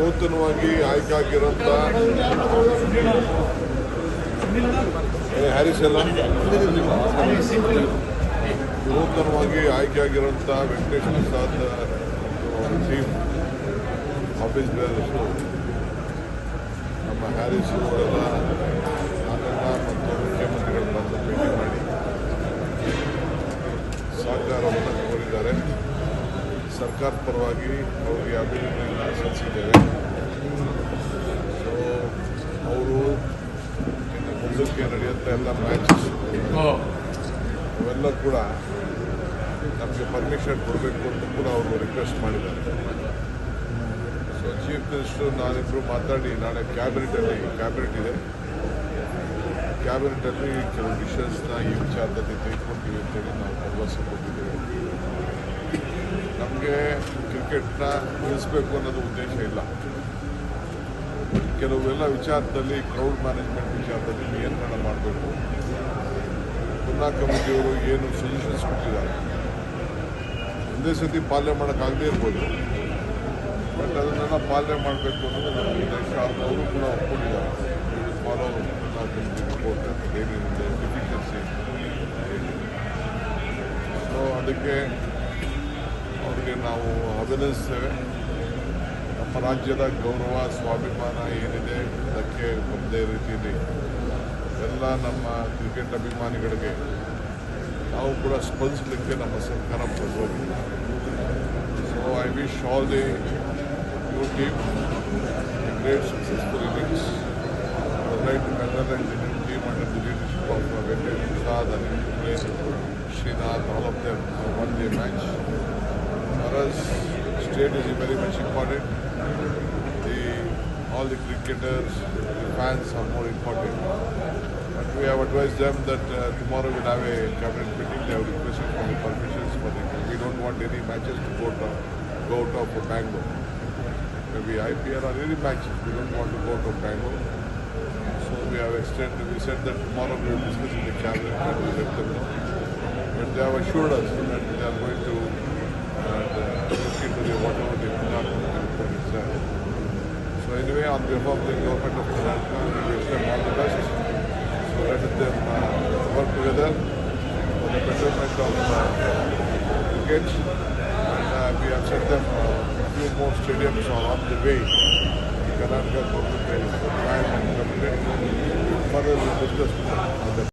ನೂತನವಾಗಿ ಆಯ್ಕೆಯಾಗಿರೋಂಥ ಹ್ಯಾರಿಸ್ ಎಲ್ಲ ನೂತನವಾಗಿ ಆಯ್ಕೆಯಾಗಿರೋಂಥ ವೆಂಕಟೇಶ್ ಪ್ರಸಾದ್ ಟೀಮ್ ಆಫೀಸ್ ಬೇರೆಷ್ಟು ನಮ್ಮ ಹ್ಯಾರಿಸ್ ಅವರೆಲ್ಲ ನಾನೆಲ್ಲ ಮತ್ತು ಮುಖ್ಯಮಂತ್ರಿಗಳು ಬಂದು ಭೇಟಿ ಮಾಡಿ ಸಹಕಾರವನ್ನು ಕೋರಿದ್ದಾರೆ. ಸರ್ಕಾರದ ಪರವಾಗಿ ಅವರಿಗೆ ಅಭಿನಂದನೆಯನ್ನು ಸಲ್ಲಿಸಿದ್ದೇವೆ. ಸೊ ಅವರು ಇನ್ನು ಮುಂದಕ್ಕೆ ನಡೆಯುವಂಥ ಎಲ್ಲ ಮ್ಯಾಚಸ್ ಅವೆಲ್ಲ ಕೂಡ ನಮಗೆ ಪರ್ಮಿಷನ್ ಕೊಡಬೇಕು ಅಂತ ಕೂಡ ಅವರು ರಿಕ್ವೆಸ್ಟ್ ಮಾಡಿದ್ದಾರೆ. ಸೊ ಚೀಫ್ ಮಿನಿಸ್ಟರ್ ನಾನಿಬ್ಬರು ಮಾತಾಡಿ ನಾಳೆ ಕ್ಯಾಬಿನೆಟ್ ಇದೆ, ಕ್ಯಾಬಿನೆಟಲ್ಲಿ ಕೆಲವು ಡಿಸಿಷನ್ಸ್ನ ಈ ವಿಚಾರದಲ್ಲಿ ತೆಗೆದುಕೊಳ್ತೀವಿ ಅಂತೇಳಿ ನಾವು ಭರವಸೆ ಕೊಟ್ಟಿದ್ದೇವೆ. ನಮಗೆ ಕ್ರಿಕೆಟ್ನ ನಿಲ್ಲಿಸಬೇಕು ಅನ್ನೋದು ಉದ್ದೇಶ ಇಲ್ಲ. ಕೆಲವೆಲ್ಲ ವಿಚಾರದಲ್ಲಿ ಕ್ರೌಡ್ ಮ್ಯಾನೇಜ್ಮೆಂಟ್ ವಿಚಾರದಲ್ಲಿ ನಿಯಂತ್ರಣ ಮಾಡಬೇಕು. ಪುನಃ ಕಮಿಟಿಯವರು ಏನು ಸೊಲ್ಯೂಷನ್ಸ್ ಕೊಟ್ಟಿದ್ದಾರೆ ಒಂದೇ ಸತಿ ಪಾಲನೆ ಮಾಡೋಕ್ಕಾಗದೇ ಇರ್ಬೋದು, ಬಟ್ ಅದನ್ನೆಲ್ಲ ಪಾಲನೆ ಮಾಡಬೇಕು ಅನ್ನೋದು ನಮ್ಮ ಉದ್ದೇಶ. ಅವರು ಕೂಡ ಒಪ್ಕೊಂಡಿದ್ದಾರೆ. ಫಾಲೋ ಪುನಃ ಕಮಿಟಿ ರಿಪೋರ್ಟ್ ಏನೇನಿದೆ ಡೆಫಿಷಿಯನ್ಸಿ. ಸೊ ಅದಕ್ಕೆ ಅವರಿಗೆ ನಾವು ಅಭಿನಂದಿಸ್ತೇವೆ. ನಮ್ಮ ರಾಜ್ಯದ ಗೌರವ ಸ್ವಾಭಿಮಾನ ಏನಿದೆ ಅದಕ್ಕೆ ಒಂದೇ ರೀತಿಯಲ್ಲಿ ಎಲ್ಲ ನಮ್ಮ ಕ್ರಿಕೆಟ್ ಅಭಿಮಾನಿಗಳಿಗೆ ನಾವು ಕೂಡ ಸ್ಪಂದಿಸಲಿಕ್ಕೆ ನಮ್ಮ ಸರ್ಕಾರ ಬದ್ಧವಾಗಿದೆ. So I wish all the new team great successful innings. Right better and the new team under the leadership of Venkatesh Prasad and Srinath, all of them won the match. For us, state is very much important. All the cricketers, the fans are more important. But we have advised them that tomorrow we'll have a cabinet meeting. They have requested for the permissions for the. We don't want any matches to go out of Bangalore. Maybe IPL or any matches. We don't want to go to Bangalore. So we have extended. We said that tomorrow we will discuss in the cabinet and we will let them know. But they have assured us that they are going to look into the whatever the report is there. So anyway, on behalf of the government of Karnataka, we wish them all the best. So let them work together for the betterment of cricket. And we have sent them a few more stadiums on the way. Karnataka government is trying and further we will discuss with them.